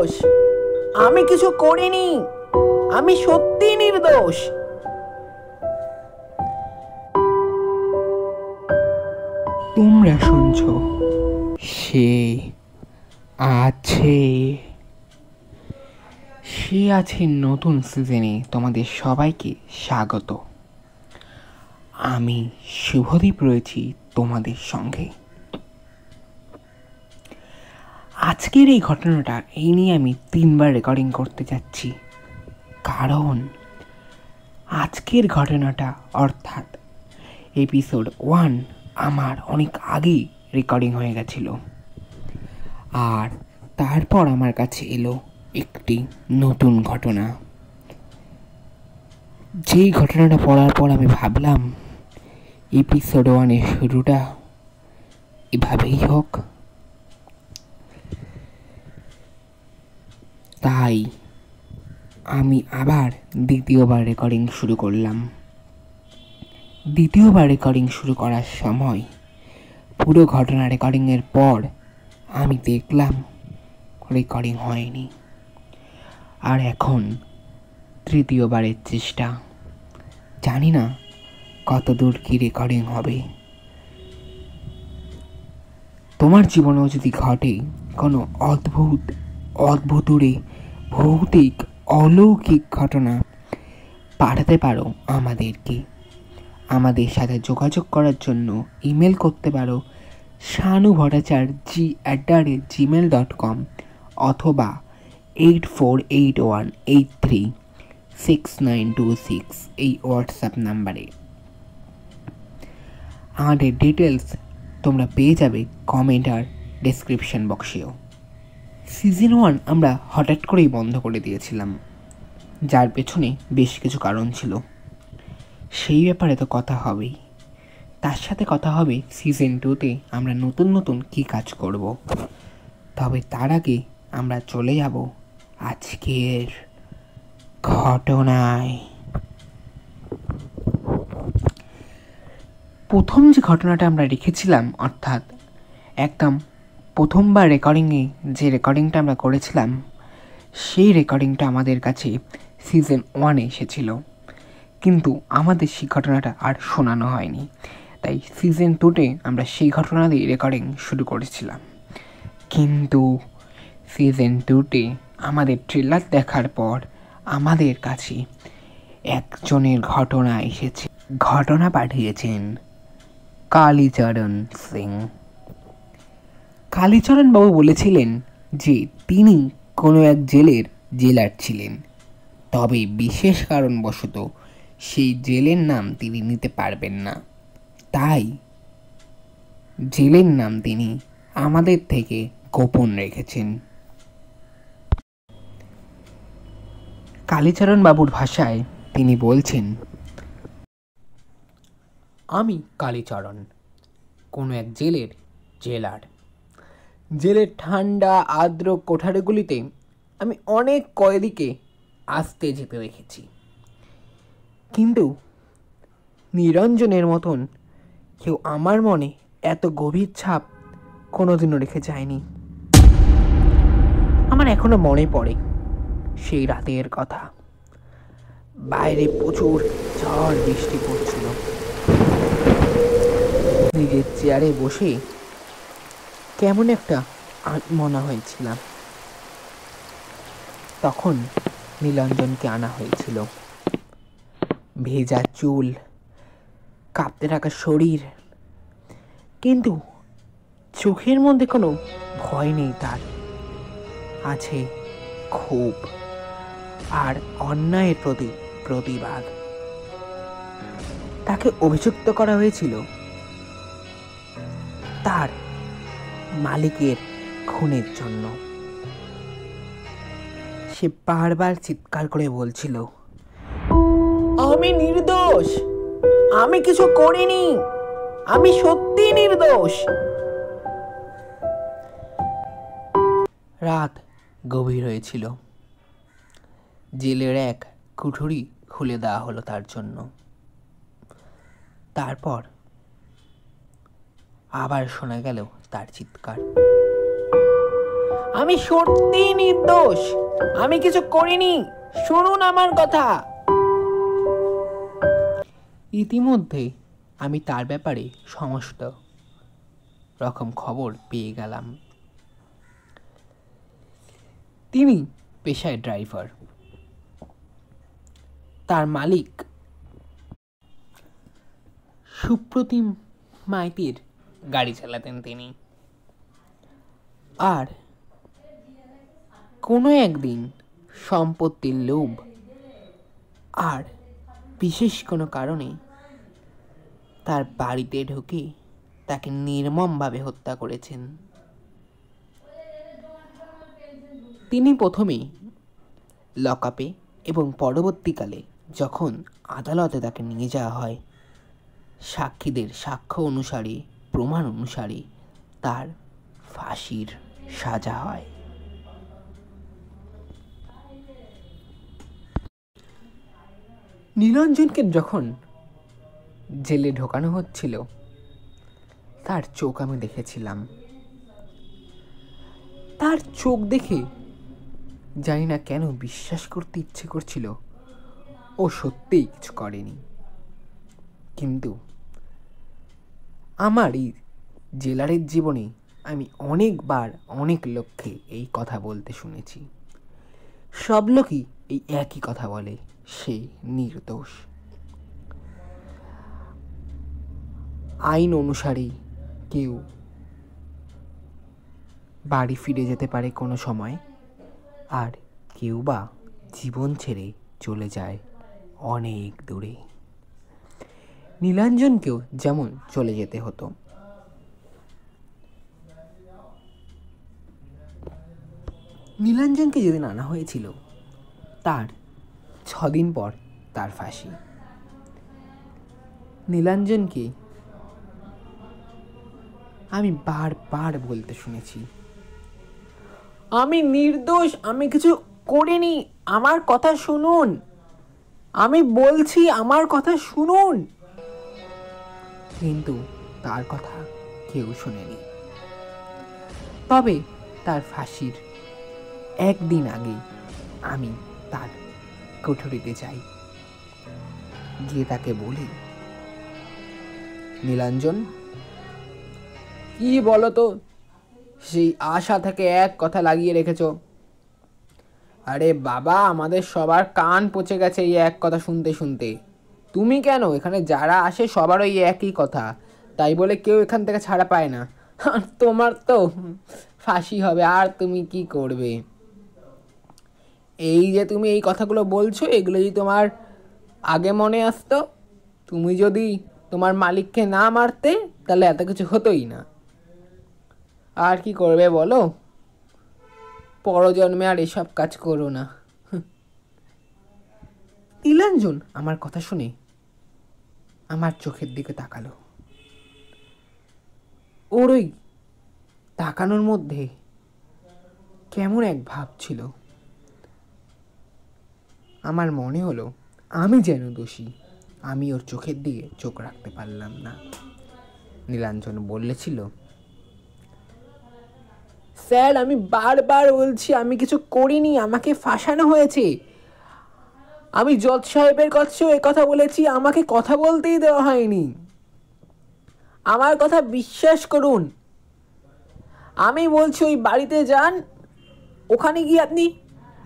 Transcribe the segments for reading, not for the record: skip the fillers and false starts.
নির্দোষ। আমি কিছু করিনি, আমি সত্যি নির্দোষ। তোমরা শুনছো সে আছে নতুন সিজনে তোমাদের সবাইকে স্বাগত। আমি শুভদীপ রয়েছি তোমাদের সঙ্গে। আজকের এই ঘটনাটা নিয়ে আমি 3বার রেকর্ডিং করতে যাচ্ছি, কারণ আজকের ঘটনাটা অর্থাৎ এপিসোড 1 আমার অনেক আগেই রেকর্ডিং হয়ে গেছিল, আর তারপর আমার কাছে এলো একটি নতুন ঘটনা। যেই ঘটনাটা পড়ার পর আমি ভাবলাম এপিসোড 1-এর শুরুটা এভাবেই হোক। তাই আমি আবার দ্বিতীয়বার রেকর্ডিং শুরু করলাম। দ্বিতীয়বার রেকর্ডিং শুরু করার সময় পুরো ঘটনা রেকর্ডিংয়ের পর আমি দেখলাম রেকর্ডিং হয়নি। আর এখন তৃতীয়বারের চেষ্টা, জানি না কত দূর কি রেকর্ডিং হবে। তোমার জীবনেও যদি ঘটে কোনো অদ্ভুতুরে ভৌতিক অলৌকিক ঘটনা, পাঠাতে পারো আমাদেরকে। আমাদের সাথে যোগাযোগ করার জন্য ইমেল করতে পারো shanubhattacharjee@gmail.com অথবা 8481836926 এই হোয়াটসঅ্যাপ নাম্বারে। আমাদের ডিটেলস তোমরা পেয়ে যাবে কমেন্ট আর ডেসক্রিপশন বক্সেও। সিজন 1 আমরা হঠাৎ করেই বন্ধ করে দিয়েছিলাম, যার পেছনে বেশ কিছু কারণ ছিল। সেই ব্যাপারে তো কথা হবেই, তার সাথে কথা হবে সিজন 2-তে আমরা নতুন নতুন কী কাজ করব। তবে তার আগে আমরা চলে যাব আজকের ঘটনায়। প্রথম যে ঘটনাটা আমরা রেখেছিলাম, অর্থাৎ একদম প্রথমবার রেকর্ডিংয়ে যে রেকর্ডিংটা আমরা করেছিলাম, সেই রেকর্ডিংটা আমাদের কাছে সিজন 1-এ এসেছিল, কিন্তু আমাদের সেই ঘটনাটা আর শোনানো হয়নি। তাই সিজন 2-তে আমরা সেই ঘটনা দিয়ে রেকর্ডিং শুরু করেছিলাম। কিন্তু সিজন 2-তে আমাদের ট্রেলার দেখার পর আমাদের কাছে একজনের ঘটনা এসেছে। ঘটনা পাঠিয়েছেন কালীচরণ সিং। কালীচরণ বাবু বলেছিলেন যে তিনি কোনো এক জেলের জেলার ছিলেন, তবে বিশেষ কারণবশত সেই জেলের নাম তিনি নিতে পারবেন না। তাই জেলের নাম তিনি আমাদের থেকে গোপন রেখেছেন। কালীচরণ বাবুর ভাষায় তিনি বলছেন, আমি কালীচরণ, কোনো এক জেলের জেলার। জেলের ঠান্ডা আর্দ্র কোঠারিগুলিতে আমি অনেক কয়েদিকে আসতে যেতে দেখেছি, কিন্তু নিরঞ্জনের মতন কেউ আমার মনে এত গভীর ছাপ কোনোদিনও রেখে যায়নি। আমার এখনো মনে পড়ে সেই রাতের কথা। বাইরে প্রচুর ঝড় বৃষ্টি পড়ছিল। নিজের চেয়ারে বসে কেমন একটা মনে হয়েছিলাম। তখন নীলাঞ্জনকে আনা হয়েছিল। ভেজা চুল, কাঁপতে থাকা শরীর, কিন্তু চোখের মধ্যে কোনো ভয় নেই তার। আছে ক্ষোভ আর অন্যায়ের প্রতি প্রতিবাদ। তাকে অভিযুক্ত করা হয়েছিল তার মালিকের খুনের জন্য। সে বারবার চিৎকার করে বলছিল, আমি নির্দোষ, আমি কিছু করিনি, আমি সত্যি নির্দোষ। রাত গভীর হয়েছিল। জেলের এক কুঠুরি খুলে দেওয়া হলো তার জন্য। তারপর আবার শোনা গেল তার চিৎকার, আমি সত্যিই নির্দোষ, আমি কিছু করিনি, শুনুন আমার কথা। ইতিমধ্যে আমি তার ব্যাপারে সমস্ত রকম খবর পেয়ে গেলাম। তিনি পেশায় ড্রাইভার, তার মালিক সুপ্রতিম মাইতির গাড়ি চালাতেন তিনি। আর কোনো একদিন সম্পত্তির লোভ আর বিশেষ কোনো কারণে তার বাড়িতে ঢুকে তাকে নির্মমভাবে হত্যা করেছেন। তিনি প্রথমে লকআপে এবং পরবর্তীকালে যখন আদালতে তাকে নিয়ে যাওয়া হয়, সাক্ষীদের সাক্ষ্য অনুসারে, প্রমাণ অনুসারে তার ফাঁসির সাজা হয়। নীলাঞ্জনকে যখন জেলে ঢোকানো হচ্ছিল, তার চোখ আমি দেখেছিলাম। তার চোখ দেখে জানি না কেন বিশ্বাস করতে ইচ্ছে করছিল ও সত্যিই কিছু করেনি। কিন্তু আমার এই জেলারের জীবনে আমি অনেকবার অনেক লোককে এই কথা বলতে শুনেছি। সব লোকই এই একই কথা বলে, সে নির্দোষ। আইন অনুসারেই কেউ বাড়ি ফিরে যেতে পারে কোনো সময়, আর কেউ বা জীবন ছেড়ে চলে যায় অনেক দূরে। নীলাঞ্জনকেও যেমন চলে যেতে হতো। নীলাঞ্জনকে যেদিন আনা হয়েছিল তার 6 দিন পর তার ফাঁসি। নীলাঞ্জনকে আমি বারবার বলতে শুনেছি, আমি নির্দোষ, আমি কিছু করিনি, আমার কথা শুনুন, আমি বলছি আমার কথা শুনুন। কিন্তু তার কথা কেউ শোনেনি। তবে তার ফাঁসির একদিন আগে আমি তার কোঠরিতে যাই, গিয়ে তাকে বলি, নীলাঞ্জন, কি বলো তো, সেই আশা থেকে এক কথা লাগিয়ে রেখেছ? আরে বাবা, আমাদের সবার কান পচে গেছে এই এক কথা শুনতে শুনতে। তুমি কেন, এখানে যারা আসে সবার ওই একই কথা, তাই বলে কেউ এখান থেকে ছাড়া পায় না। আর তোমার তো ফাঁসি হবে, আর তুমি কি করবে? এই যে তুমি এই কথাগুলো বলছো, এগুলো যদি তোমার আগে মনে আসতো, তুমি যদি তোমার মালিককে না মারতে, তাহলে এত কিছু হতোই না। আর কি করবে বলো, পরজন্মে আর এসব কাজ করো না। নীলাঞ্জন আমার কথা শুনে আমার চোখের দিকে তাকালো। ওর ওই তাকানোর মধ্যে কেমন এক ভাব ছিল। আমার মনে হলো আমি যেন দোষী, আমি ওর চোখের দিকে চোখ রাখতে পারলাম না। নীলাঞ্জন বলেছিল, স্যার, আমি বারবার বলছি আমি কিছু করিনি, আমাকে ফাঁসানো হয়েছে। আমি জজ সাহেবের কাছেও কথা বলেছি, আমাকে কথা বলতেই দেওয়া হয়নি। আমার কথা বিশ্বাস করুন। আমি বলছি ওই বাড়িতে যান, ওখানে গিয়ে আপনি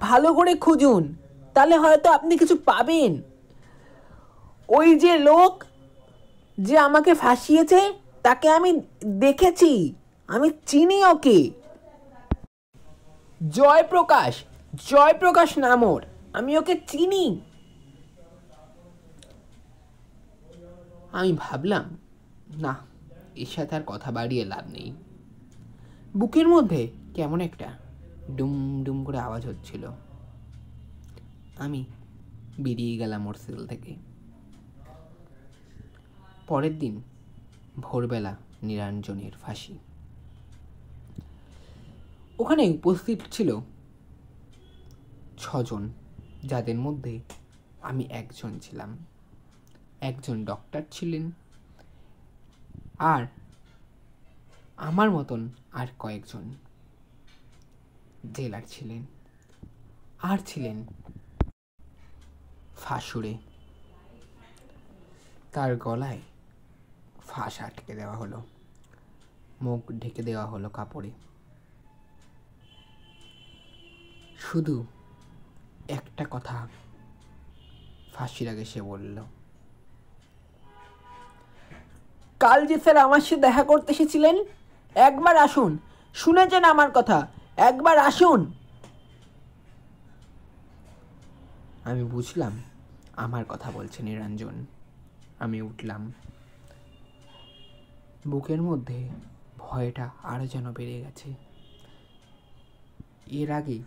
ভালো করে খুঁজুন, তাহলে হয়তো আপনি কিছু পাবেন। ওই যে লোক যে আমাকে ফাঁসিয়েছে, তাকে আমি দেখেছি, আমি চিনি ওকে। জয়প্রকাশ, জয়প্রকাশ নাম ওর, আমি ওকে চিনি। আমি ভাবলাম, না, এর সাথে আর কথা বাড়িয়ে লাভ নেই। বুকের মধ্যে কেমন একটা ডুম ডুম করে আওয়াজ হচ্ছিল। আমি বেরিয়ে গেলাম ওর সেল থেকে। পরের দিন ভোরবেলা নীলাঞ্জনের ফাঁসি। ওখানে উপস্থিত ছিল 6 জন, যাদের মধ্যে আমি একজন ছিলাম। একজন ডক্টর ছিলেন, আর আমার মতন আর কয়েকজন। জেলার ছিলেন, আর ছিলেন ফাঁসুড়ে। তার গলায় ফাঁস আটকে দেওয়া হলো, মুখ ঢেকে দেওয়া হলো কাপড়ে। শুধু একটা কথা ফাঁসির আগে সে বলল, কাল যে স্যার আমার সাথে দেখা করতে এসেছিলেন, একবার আসুন, শুনেছেন আমার কথা, একবার আসুন। আমি বুঝলাম আমার কথা বলছে নিরঞ্জন। আমি উঠলাম। বুকের মধ্যে ভয়টা আরো যেন বেড়ে গেছে। এর আগে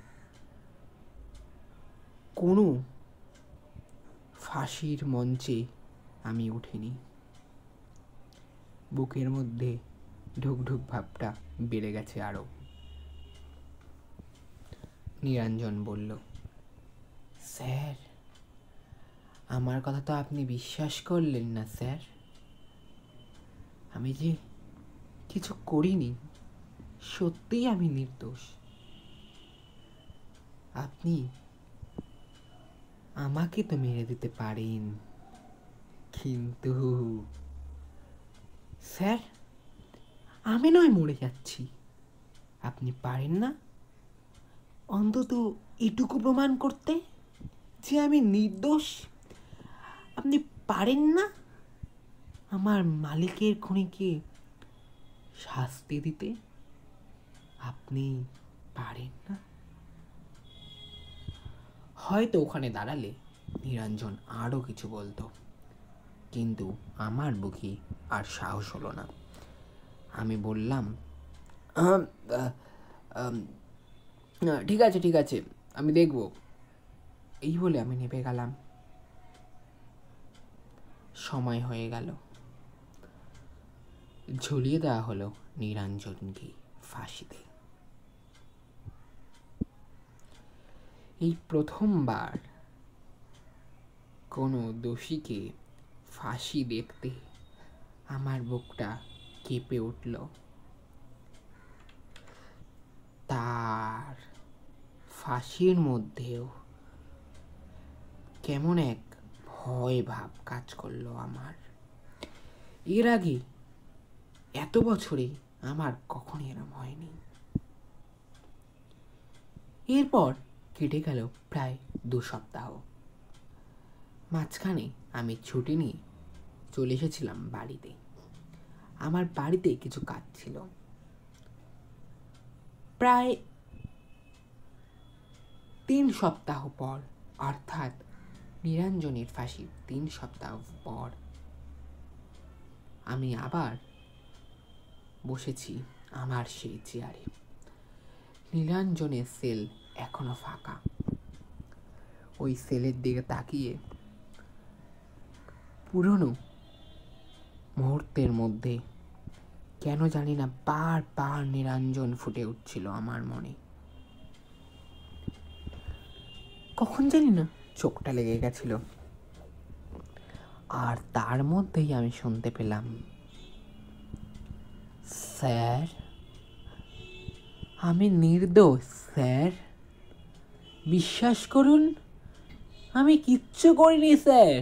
কোনো ফাঁসির মঞ্চে আমি উঠিনি। বুকের মধ্যে ঢুকঢুক ভাবটা বেড়ে গেছে আরো। নিরঞ্জন বলল, স্যার, আমার কথা তো আপনি বিশ্বাস করলেন না স্যার। আমি যে কিছু করিনি, সত্যিই আমি নির্দোষ। আপনি আমাকে তো মেরে দিতে পারেন, কিন্তু স্যার, আমি নয় মরে যাচ্ছি, আপনি পারেন না অন্তত এটুকু প্রমাণ করতে যে আমি নির্দোষ? আপনি পারেন না আমার মালিকের খুনিকে শাস্তি দিতে? আপনি পারেন না? হয়তো ওখানে দাঁড়ালে নিরঞ্জন আরও কিছু বলতো, কিন্তু আমার বুকে আর সাহস হলো না। আমি বললাম, ঠিক আছে ঠিক আছে, আমি দেখব। এই বলে আমি নেমে গেলাম। সময় হয়ে গেল। ঝুলিয়ে দেওয়া হলো নিরঞ্জনকে ফাঁসিতে। এই প্রথমবার কোনো দোষীকে ফাঁসি দেখতে আমার বুকটা কেঁপে উঠল। তার ফাঁসির মধ্যেও কেমন এক ভয় ভাব কাজ করলো আমার। এর আগে এত বছরে আমার কখনই এরম হয়নি। এরপর কেটে গেল প্রায় 2 সপ্তাহ। মাঝখানে আমি ছুটি নিয়ে চলে এসেছিলাম বাড়িতে। আমার বাড়িতে কিছু কাজ ছিল। প্রায় 3 সপ্তাহ পর, অর্থাৎ নিরঞ্জনের ফাঁসির 3 সপ্তাহ পর, আমি আবার বসেছি আমার সেই চেয়ারে। নিরঞ্জনের সেল এখনো ফাঁকা। ওই সেলের দিকে তাকিয়ে পুরনো মুহূর্তের মধ্যে কেন জানি না বারবার নিরঞ্জন ফুটে উঠছিল আমার মনে। কখন জানি না চোখটা লেগে গেছিল, আর তার মধ্যেই আমি শুনতে পেলাম, স্যার, আমি নির্দোষ স্যার, বিশ্বাস করুন, আমি কিচ্ছু করিনি স্যার,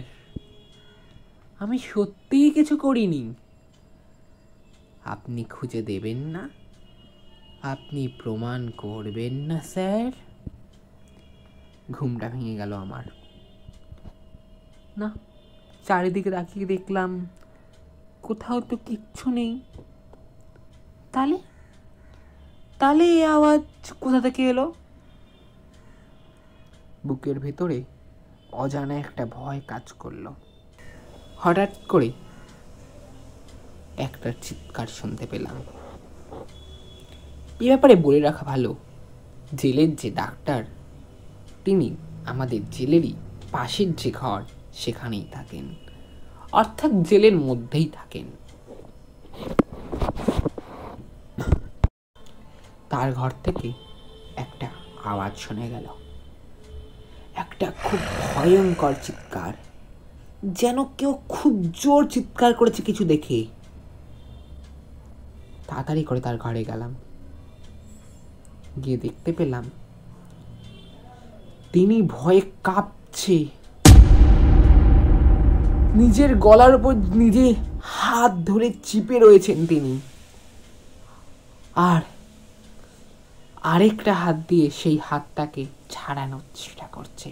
আমি সত্যিই কিছু করিনি। আপনি খুঁজে দেবেন না? আপনি প্রমাণ করবেন না স্যার? ঘুমটা ভেঙে গেল আমার। না, চারিদিকে তাকিয়ে দেখলাম কোথাও তো কিচ্ছু নেই। তাহলে তাহলে এই আওয়াজ কোথা থেকে এলো? বুকের ভেতরে অজানা একটা ভয় কাজ করলো। হঠাৎ করে একটা চিৎকার শুনতে পেলাম। এ ব্যাপারে বলে রাখা ভালো, জেলের যে ডাক্তার, তিনি আমাদের জেলেরই পাশের যে ঘর সেখানেই থাকেন, অর্থাৎ জেলের মধ্যেই থাকেন। তার ঘর থেকে একটা আওয়াজ শোনা গেল, একটা খুব ভয়ঙ্কর চিৎকার, যেন কেউ খুব জোর চিৎকার করেছে কিছু দেখে। তাড়াতাড়ি করে তার ঘরে গেলাম। গিয়ে দেখতে পেলাম তিনি ভয়ে কাঁপছে, নিজের গলার উপর নিজে হাত ধরে চিপে রয়েছেন তিনি, আর আরেকটা হাত দিয়ে সেই হাতটাকে ছাড়ানোর চেষ্টা করছে।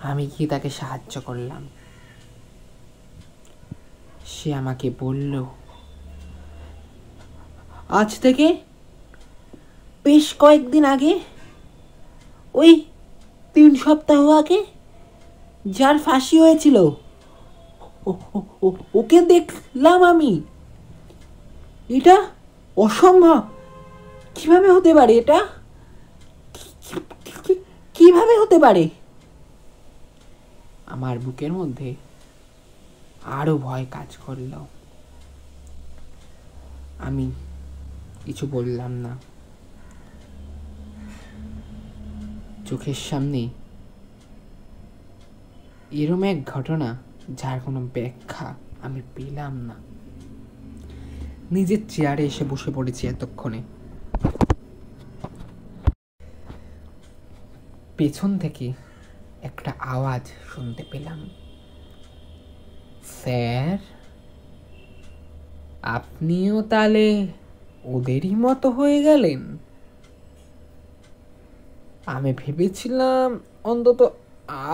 আমি গিয়ে তাকে সাহায্য করলাম। সে আমাকে বলল, আজ থেকে বেশ কয়েকদিন আগে, ওই 3 সপ্তাহ আগে যার ফাঁসি হয়েছিল ওকে দেখলাম আমি। এটা অসম্ভব, কিভাবে হতে পারে? এটা কিভাবে হতে পারে? আমার বুকের মধ্যে আরো ভয় কাজ করল। আমি কিছু বললাম না। চোখের সামনে এরম এক ঘটনা যার কোনো ব্যাখ্যা আমি পেলাম না। নিজের চেয়ারে এসে বসে পড়েছি এতক্ষণে। পেছন থেকে একটা আওয়াজ শুনতে পেলাম, স্যার, আপনিও তাহলে ওদেরই মতো হয়ে গেলেন? আমি ভেবেছিলাম অন্তত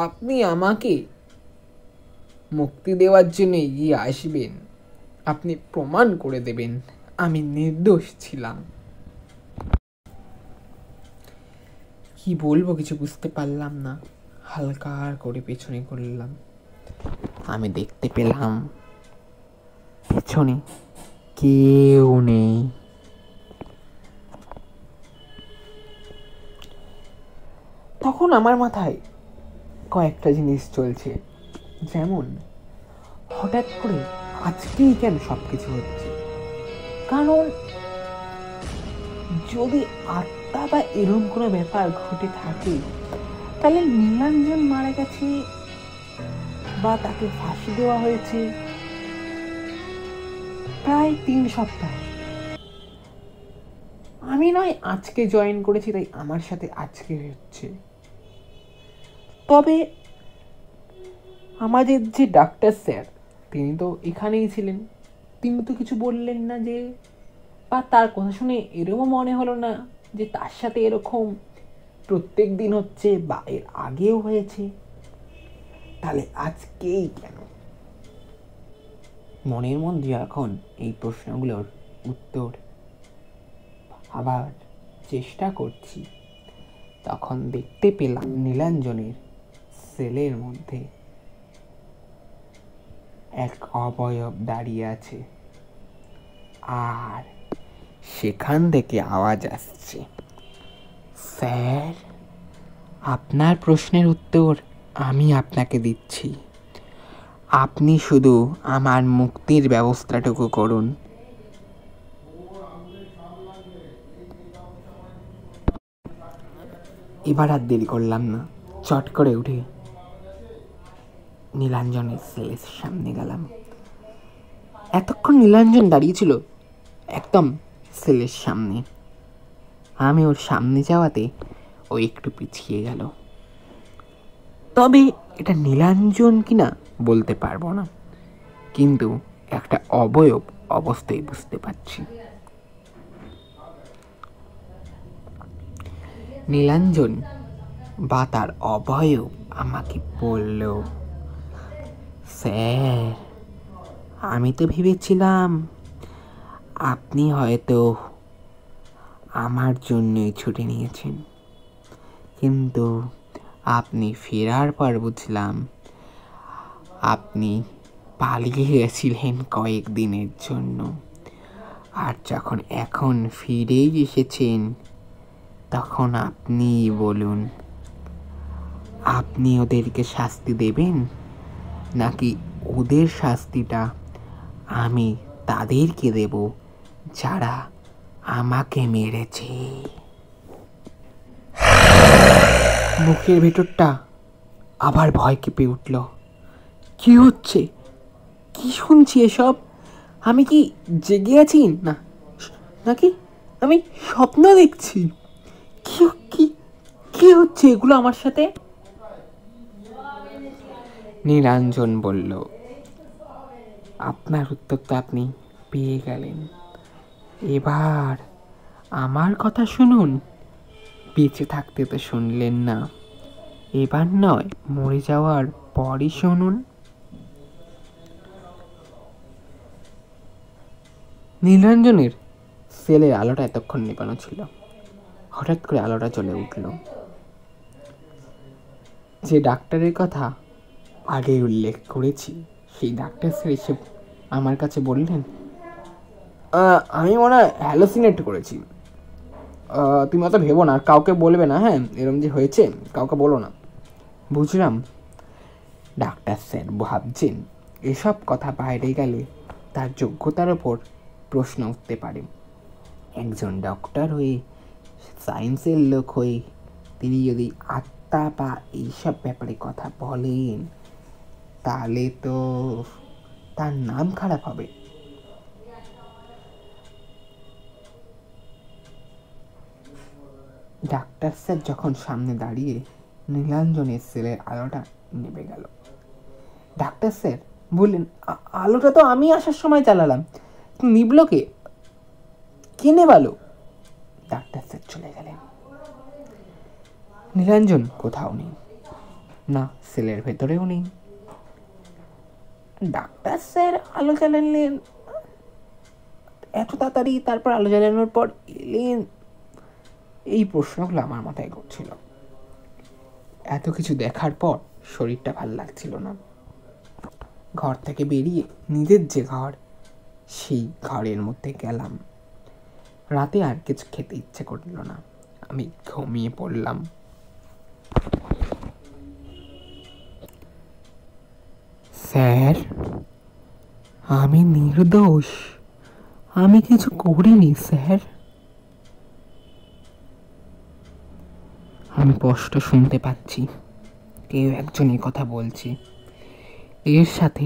আপনি আমাকে মুক্তি দেওয়ার জন্য এগিয়ে আসবেন, আপনি প্রমাণ করে দেবেন আমি নির্দোষ ছিলাম। কি বলবো কিছু বুঝতে পারলাম না। হালকা করে পেছনে করলাম। আমি দেখতে পেলাম পেছনে কেউ নেই। তখন আমার মাথায় কয়েকটা জিনিস চলছে, যেমন হঠাৎ করে আজকেই কেন সবকিছু হচ্ছে? কারণ যদি আত্মা বা এরকম কোনো ব্যাপার ঘটে থাকে, তাহলে নীলাঞ্জন মারা গেছে বা তাকে ফাঁসি দেওয়া হয়েছে প্রায় 3 সপ্তাহ। আমি নয় আজকে জয়েন করেছি তাই আমার সাথে আজকে হচ্ছে। তবে আমাদের যে ডাক্তার স্যার, তিনি তো এখানেই ছিলেন, তিনি তো কিছু বললেন না যে, বা তার কথা শুনে এরকম মনে হলো না যে তার সাথে এরকম প্রত্যেক দিন হচ্ছে বা এর আগেও হয়েছে। তাহলে আজকেই কেন? মনের মধ্যে এখন এই প্রশ্নগুলোর উত্তর ভাবার চেষ্টা করছি। তখন দেখতে পেলাম নীলাঞ্জনের সেলের মধ্যে এক অবয়ব দাঁড়িয়ে আছে, আর সেখান থেকে আওয়াজ আসছে, স্যার, আপনার প্রশ্নের উত্তর আমি আপনাকে দিচ্ছি, আপনি শুধু আমার মুক্তির ব্যবস্থাটুকু করুন। এবার আর দেরি করলাম না, চট করে উঠে নীলাঞ্জনের সেলের সামনে গেলাম। এতক্ষণ নীলাঞ্জন দাঁড়িয়েছিল একদম সেলের সামনে। আমি ওর সামনে যাওয়াতে ও একটু পিছিয়ে গেল। তবে এটা নীলাঞ্জন কিনা বলতে পারবো না, কিন্তু একটা অবয়ব অবস্থায় বুঝতে পারছি। নীলাঞ্জন বা তার অবয়ব আমাকে বলল, স্যার, আমি তো ভেবেছিলাম আপনি হয়তো আমার জন্যই ছুটি নিয়েছেন, কিন্তু আপনি ফেরার পর বুঝলাম আপনি পালিয়ে গেছিলেন কয়েকদিনের জন্য, আর যখন এখন ফিরেই এসেছেন তখন আপনি বলুন, আপনি ওদেরকে শাস্তি দেবেন নাকি ওদের শাস্তিটা আমি তাদেরকে দেব যারা আমাকে মেরেছে? মুখের ভেতরটা আবার ভয় কেঁপে উঠল। কি হচ্ছে? কি শুনছি এসব? আমি কি জেগে আছি নাকি আমি স্বপ্ন দেখছি। কি কি কি হচ্ছে এগুলো আমার সাথে? নীলাঞ্জন বলল, আপনার উত্তর তো আপনি পেয়ে গেলেন, এবার আমার কথা শুনুন। বেঁচে থাকতে তো শুনলেন না, এবার নয় মরে যাওয়ার পরই শুনুন। নীলাঞ্জনের সেলের আলোটা এতক্ষণ নেবানো ছিল, হঠাৎ করে আলোটা জ্বলে উঠল। যে ডাক্তারের কথা আগে উল্লেখ করেছি সেই ডাক্তার স্যার এসে আমার কাছে বললেন, আমি মনে হয় হ্যালোসিনেট করেছি, তুমি অত ভেবো না, আর কাউকে বলবে না, হ্যাঁ এরম যে হয়েছে কাউকে বলো না। বুঝলাম। ডাক্তার স্যার ভাবছেন এসব কথা বাইরে গেলে তার যোগ্যতার ওপর প্রশ্ন উঠতে পারে। একজন ডক্টর হয়ে, সায়েন্সের লোক হয়ে তিনি যদি আত্মা বা এইসব ব্যাপারে কথা বলেন তাহলে তো তার নাম খারাপ হবে। ডাক্তার স্যার যখন সামনে দাঁড়িয়ে, নীলাঞ্জনের সেলের আলোটা নেবে গেল। ডাক্তার স্যার বললেন, আলোটা তো আমি আসার সময় জ্বালালাম, নিবলো কে? কে নেবালো? ডাক্তার স্যার চলে গেলেন। নীলাঞ্জন কোথাও নেই, না সেলের ভেতরেও নেই। ডাক্তার স্যার আলো জ্বালালেন এত তাড়াতাড়ি, তারপর আলো জ্বালানোর পর এলেন, এই প্রশ্নগুলো আমার মাথায় ঘুরছিল। এত কিছু দেখার পর শরীরটা ভাল লাগছিল না। ঘর থেকে বেরিয়ে নিজের যে ঘর, সেই ঘরের মধ্যে গেলাম। রাতে আর কিছু খেতে ইচ্ছে করল না, আমি ঘুমিয়ে পড়লাম। স্যার, আমি নির্দোষ, আমি কিছু করিনি স্যার। আমি স্পষ্ট শুনতে পাচ্ছি কেউ একজন এই কথা বলছে, এর সাথে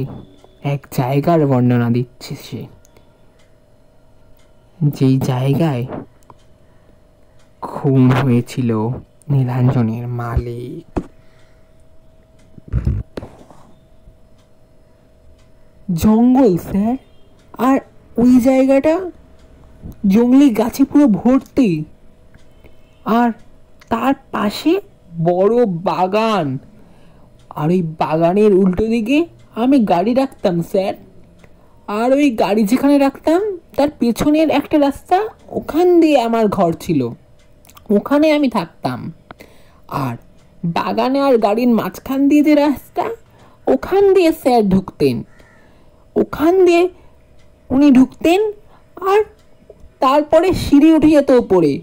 এক জায়গার বর্ণনা দিচ্ছে সে, যেই জায়গায় খুন হয়েছিল নীলাঞ্জনের মালিক। জঙ্গল স্যার, আর ওই জায়গাটা জঙ্গলি গাছে পুরো ভর্তি, আর তার পাশে বড় বাগান, আর ওই বাগানের উল্টো দিকে আমি গাড়ি রাখতাম স্যার। আর ওই গাড়ি যেখানে রাখতাম তার পেছনের একটা রাস্তা, ওখান দিয়ে আমার ঘর ছিল, ওখানে আমি থাকতাম। আর বাগানে আর গাড়ির মাঝখান দিয়ে যে রাস্তা, ওখান দিয়ে স্যার ঢুকতেন, ওখান দিয়ে উনি ঢুকতেন। আর তারপরে সিঁড়ি উঠে যেত ওপরে,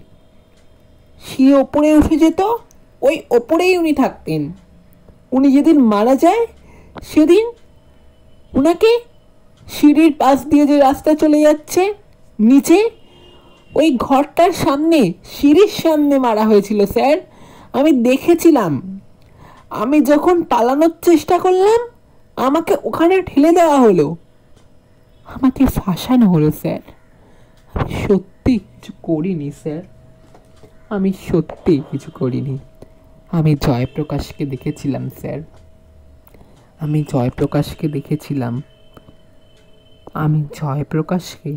সিঁড়ি ওপরে উঠে যেত, ওই ওপরেই উনি থাকতেন। উনি যেদিন মারা যায় সেদিন ওনাকে সিঁড়ির পাশ দিয়ে যে রাস্তা চলে যাচ্ছে নিচে, ওই ঘরটার সামনে, সিঁড়ির সামনে মারা হয়েছিল স্যার। আমি দেখেছিলাম। আমি যখন পালানোর চেষ্টা করলাম আমাকে ওখানে ঠেলে দেওয়া হলো, আমাকে ফাঁসানো হলো স্যার। আমি সত্যি কিছু করিনি স্যার, আমি সত্যি কিছু করিনি। আমি জয়প্রকাশকে দেখেছিলাম স্যার, আমি জয়প্রকাশকে দেখেছিলাম, আমি জয়প্রকাশকে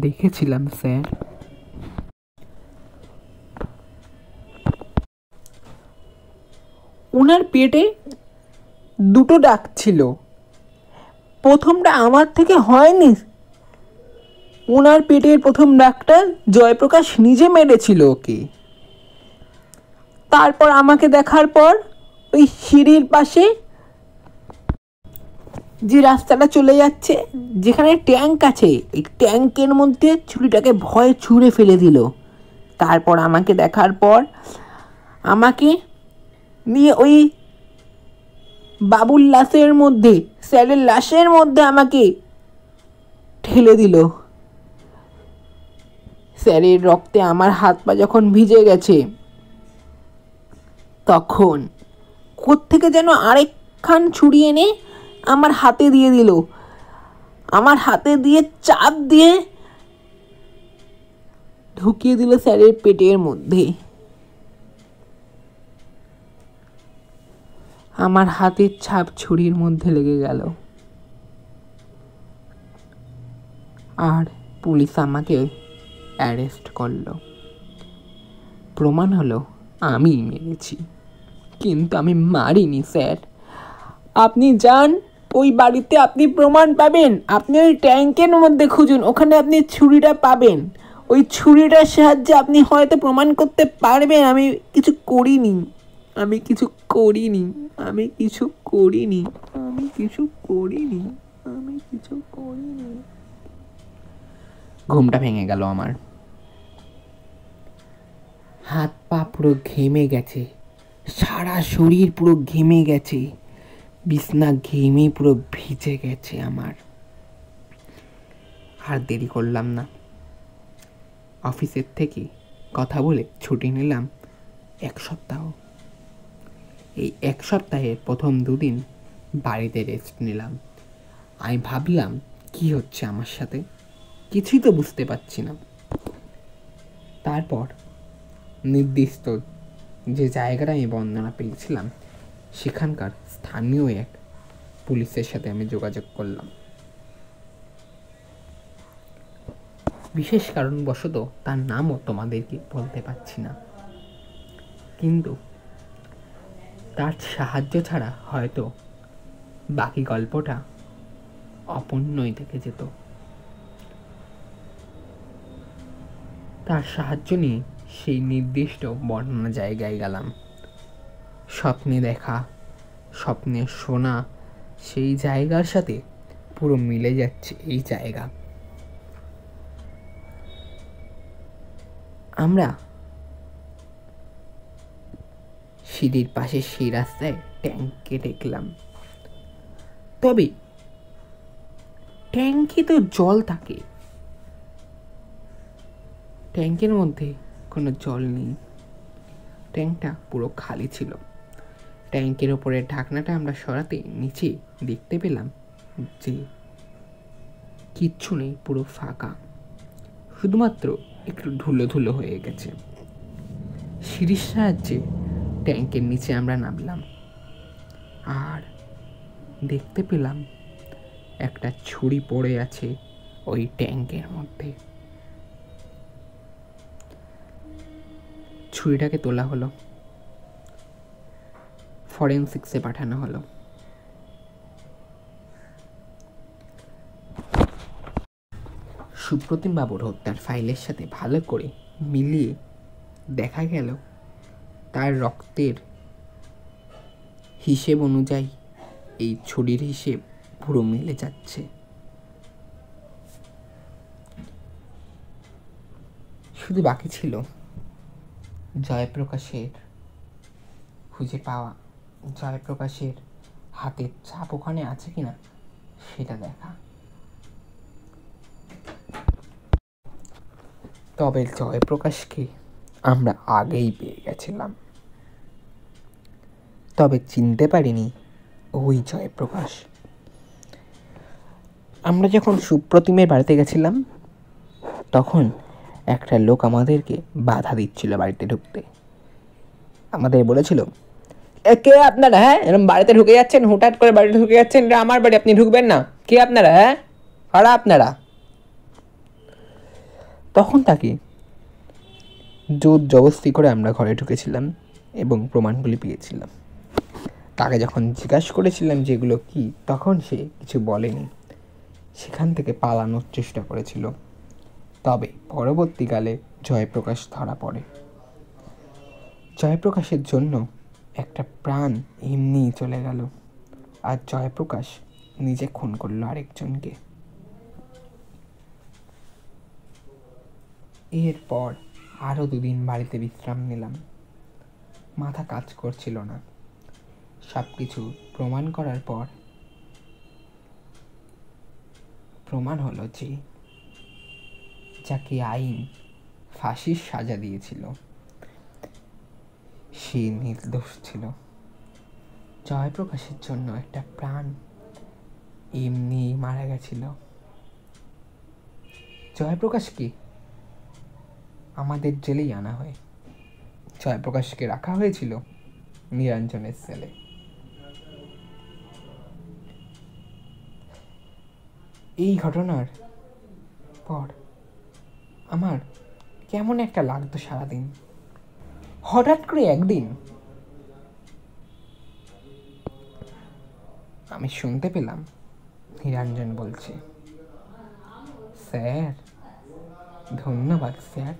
দেখেছিলাম স্যার। ওনার পেটে দুটো ডাক ছিল, প্রথমটা আমার থেকে হয়নি, ওনার পেটের প্রথম ডাকটা জয়প্রকাশ নিজে মেরেছিল ওকে। তারপর আমাকে দেখার পর ওই সিঁড়ির পাশে যে রাস্তাটা চলে যাচ্ছে, যেখানে ট্যাঙ্ক আছে, এই ট্যাঙ্কের মধ্যে ছুরিটাকে ভয়ে ছুঁড়ে ফেলে দিল। তারপর আমাকে দেখার পর আমাকে নিয়ে ওই বাবুর লাশের মধ্যে, স্যারের লাশের মধ্যে আমাকে ঠেলে দিল। স্যারের রক্তে আমার হাত পা যখন ভিজে গেছে, তখন কোত্থেকে যেন আরেকখান ছুরি এনে আমার হাতে দিয়ে দিল। আমার হাতে দিয়ে চাপ দিয়ে ঢুকিয়ে দিল স্যারের পেটের মধ্যে। আমার হাতের ছাপ ছুরির মধ্যে লেগে গেল, আর পুলিশ আমাকে অ্যারেস্ট করলো। প্রমাণ হলো আমি মেরেছি, কিন্তু আমি মারিনি স্যার। আপনি যান ওই বাড়িতে, আপনি প্রমাণ পাবেন। আপনি ওই ট্যাঙ্কের মধ্যে খুঁজুন, ওখানে আপনি ছুরিটা পাবেন। ওই ছুরিটার সাহায্যে আপনি হয়তো প্রমাণ করতে পারবেন আমি কিছু করিনি, আমি কিছু করিনি, আমি কিছু করিনি, আমি কিছু করিনি, আমি কিছু করিনি। ঘুমটা ভেঙে গেল আমার। হাত পা পুরো ঘেমে গেছে, সারা শরীর পুরো ঘেমে গেছে, বিছনা ঘেমে পুরো ভিজে গেছে আমার। আর দেরি করলাম না, অফিসের থেকে কথা বলে ছুটি নিলাম 1 সপ্তাহ। এই 1 সপ্তাহের প্রথম 2 দিন বাড়িতে রেস্ট নিলাম। আমি ভাবলাম কি হচ্ছে আমার সাথে, কিছুই তো বুঝতে পারছি না। তারপর নির্দিষ্ট যে জায়গাটা আমি বন্দনা পেয়েছিলাম সেখানকার স্থানীয় এক পুলিশের সাথে আমি যোগাযোগ করলাম। বিশেষ কারণবশত তার নামও তোমাদেরকে বলতে পারছি না, কিন্তু তার সাহায্য ছাড়া হয়তো বাকি গল্পটা অপূর্ণই থেকে যেত। তার সাহায্য নিয়ে সেই নির্দিষ্ট বর্ণনা জায়গায় গেলাম। স্বপ্নে দেখা, স্বপ্নে শোনা সেই জায়গার সাথে পুরো মিলে যাচ্ছে এই জায়গা। আমরা সিঁড়ির পাশে সেই রাস্তায় ট্যাঙ্কে দেখলাম, তবে ট্যাঙ্কে তো জল থাকে, ট্যাঙ্কের মধ্যে কোনো জল নেই। ট্যাঙ্কটা পুরো খালি ছিল। ট্যাঙ্কের ওপরে ঢাকনাটা আমরা সরাতে নিচে দেখতে পেলাম যে কিচ্ছু নেই, পুরো ফাঁকা, শুধুমাত্র একটু ধুলো ধুলো হয়ে গেছে। সিঁড়ির সাহায্যে ট্যাঙ্কের নিচে আমরা নামলাম, আর দেখতে পেলাম একটা ছুরি পড়ে আছে ওই ট্যাঙ্কের মধ্যে। ছুরিটাকে তোলা হলো, ফরেনসিক্সে পাঠানো হলো। সুপ্রতিম বাবুর হত্যার ফাইলের সাথে ভালো করে মিলিয়ে দেখা গেল তার রক্তের হিসেব অনুযায়ী এই ছুরির হিসেব পুরো মিলে যাচ্ছে। শুধু বাকি ছিল জয়প্রকাশের খুঁজে পাওয়া, জয়প্রকাশের হাতের ছাপ ওখানে আছে কিনা সেটা দেখা। তবে জয়প্রকাশকে আমরা আগেই পেয়ে গেছিলাম, তবে চিনতে পারিনি ওই জয়প্রকাশ। আমরা যখন সুপ্রতিমের বাড়িতে গেছিলাম তখন একটা লোক আমাদেরকে বাধা দিচ্ছিল বাড়িতে ঢুকতে। আমাদের বলেছিল, কে আপনারা? হ্যাঁ, এরকম বাড়িতে ঢুকে যাচ্ছেন, হুটহাট করে বাড়িতে ঢুকে যাচ্ছেন, এটা আমার বাড়ি, আপনি ঢুকবেন না। কে আপনারা? হ্যাঁ, কারা আপনারা? তখন তাকে জোর জবরদস্তি করে আমরা ঘরে ঢুকেছিলাম এবং প্রমাণগুলি পেয়েছিলাম। তাকে যখন জিজ্ঞাসা করেছিলাম যেগুলো কি, তখন সে কিছু বলেনি, সেখান থেকে পালানোর চেষ্টা করেছিল। তবে পরবর্তীকালে জয়প্রকাশ ধরা পড়ে। জয়প্রকাশের জন্য একটা প্রাণ এমনিই চলে গেল, আর জয়প্রকাশ নিজে খুন করলো আরেকজনকে। এরপর আরও 2 দিন বাড়িতে বিশ্রাম নিলাম। মাথা কাজ করছিল না। সব কিছু প্রমাণ করার পর প্রমাণ হলো যে যাকে আইন ফাঁসির সাজা দিয়েছিল সে নির্দোষ ছিল। জয়প্রকাশের জন্য একটা প্রাণ এমনি মারা গেছিল। জয়প্রকাশ কি? আমাদের জেলেই আনা হয়। জয়প্রকাশকে রাখা হয়েছিল নিরঞ্জনের সেলে। এই ঘটনার পর আমার কেমন একটা লাগতো সারাদিন। হঠাৎ করে একদিন আমি শুনতে পেলাম নিরঞ্জন বলছে, স্যার, ধন্যবাদ স্যার,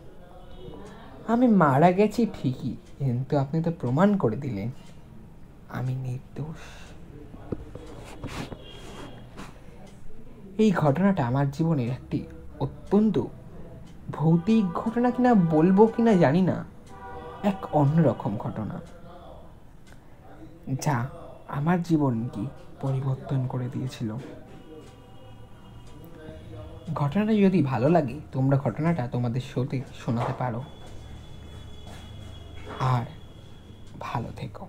আমি মারা গেছি ঠিকই, কিন্তু আপনি তো প্রমাণ করে দিলেন আমি নির্দোষ। এই ঘটনাটা আমার জীবনের একটি অত্যন্ত ভৌতিক ঘটনা কিনা বলবো কিনা জানি না, এক অন্যরকম ঘটনা যা আমার জীবনকে পরিবর্তন করে দিয়েছিল। ঘটনাটা যদি ভালো লাগে তোমরা ঘটনাটা তোমাদের শোতে শোনাতে পারো। আর ভালো থেকো।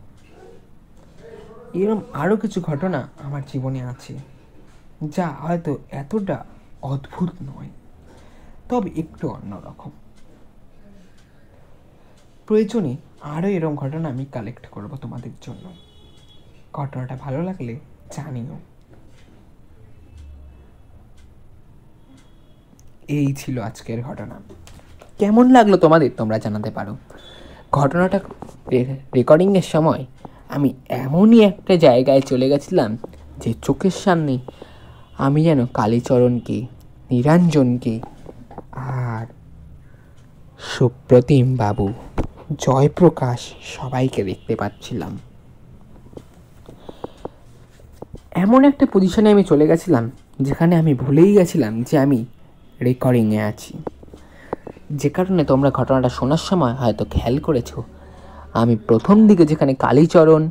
এরকম আরও কিছু ঘটনা আমার জীবনে আছে যা হয়তো এতটা অদ্ভুত নয়, তবে একটু অন্যরকম। প্রয়োজনে আরও এরকম ঘটনা আমি কালেক্ট করব তোমাদের জন্য। ঘটনাটা ভালো লাগলে জানিও। এই ছিল আজকের ঘটনা। কেমন লাগলো তোমাদের তোমরা জানাতে পারো। ঘটনাটা রেকর্ডিংয়ের সময় আমি এমনই একটা জায়গায় চলে গেছিলাম যে চোখের সামনে আমি যেন কালীচরণকে, নিরঞ্জনকে আর সুপ্রতিম বাবু, জয়প্রকাশ সবাইকে দেখতে পাচ্ছিলাম। এমন একটা পজিশনে আমি চলে গেছিলাম যেখানে আমি ভুলেই গেছিলাম যে আমি রেকর্ডিংয়ে আছি। যে কারণে তোমরা ঘটনাটা শোনার সময় হয়তো খেয়াল করেছো আমি প্রথম দিকে যেখানে কালীচরণ,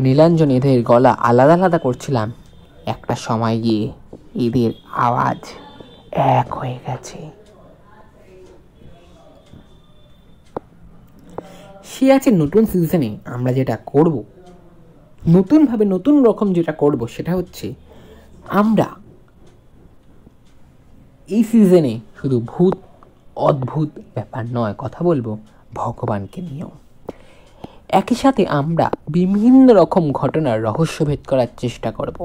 নীলাঞ্জন এদের গলা আলাদা আলাদা করছিলাম, একটা সময় গিয়ে এদের আওয়াজ এক হয়ে গেছে। সে আছে নতুন সিজনে আমরা যেটা করব, নতুনভাবে নতুন রকম যেটা করব সেটা হচ্ছে আমরা এই সিজনে শুধু ভূত অদ্ভুত ব্যাপার নয়, কথা বলবো ভগবানকে নিয়েও। একই সাথে আমরা বিভিন্ন রকম ঘটনার রহস্যভেদ করার চেষ্টা করব।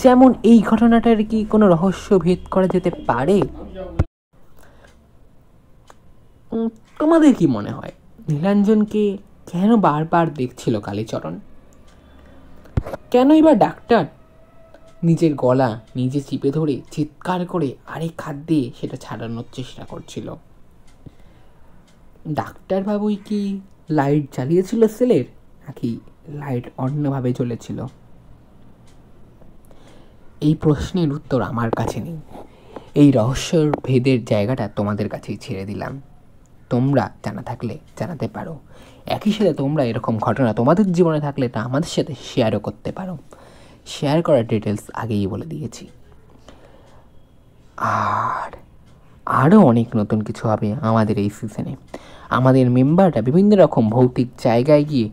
যেমন এই ঘটনাটার কি কোনো রহস্য ভেদ করা যেতে পারে? তোমাদের কি মনে হয় নীলাঞ্জনকে কেন বারবার দেখছিল কালীচরণ? কেনই বা ডাক্তার নিজের গলা নিজে চিপে ধরে চিৎকার করে আরেক হাত দিয়ে সেটা ছাড়ানোর চেষ্টা করছিল? ডাক্তারবাবুই কি লাইট জ্বালিয়েছিল সেলের, নাকি লাইট অন্যভাবে জ্বলেছিল? এই প্রশ্নের উত্তর আমার কাছে নেই। এই রহস্যর ভেদের জায়গাটা তোমাদের কাছেই ছেড়ে দিলাম। তোমরা জানা থাকলে জানাতে পারো। একই সাথে তোমরা এরকম ঘটনা তোমাদের জীবনে থাকলে তা আমাদের সাথে শেয়ারও করতে পারো। শেয়ার করার ডিটেলস আগেই বলে দিয়েছি। আর আরও অনেক নতুন কিছু হবে আমাদের এই সিজনে। আমাদের মেম্বাররা বিভিন্ন রকম ভৌতিক জায়গায় গিয়ে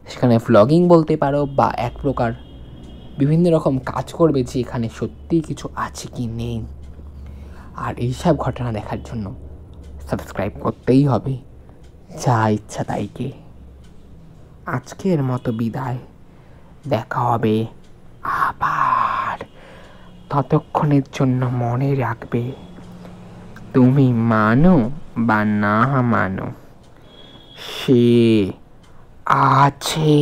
সেখানে ভ্লগিং বলতে পারো বা এক প্রকার বিভিন্ন রকম কাজ করবে যে এখানে সত্যিই কিছু আছে কি নেই। আর এইসব ঘটনা দেখার জন্য সাবস্ক্রাইব করতেই হবে। যা ইচ্ছা তাইকে। আজকের মতো বিদায়, দেখা হবে আবার। ততক্ষণের জন্য মনে রাখবে, তুমি মানো বা না মানো, সে আছে।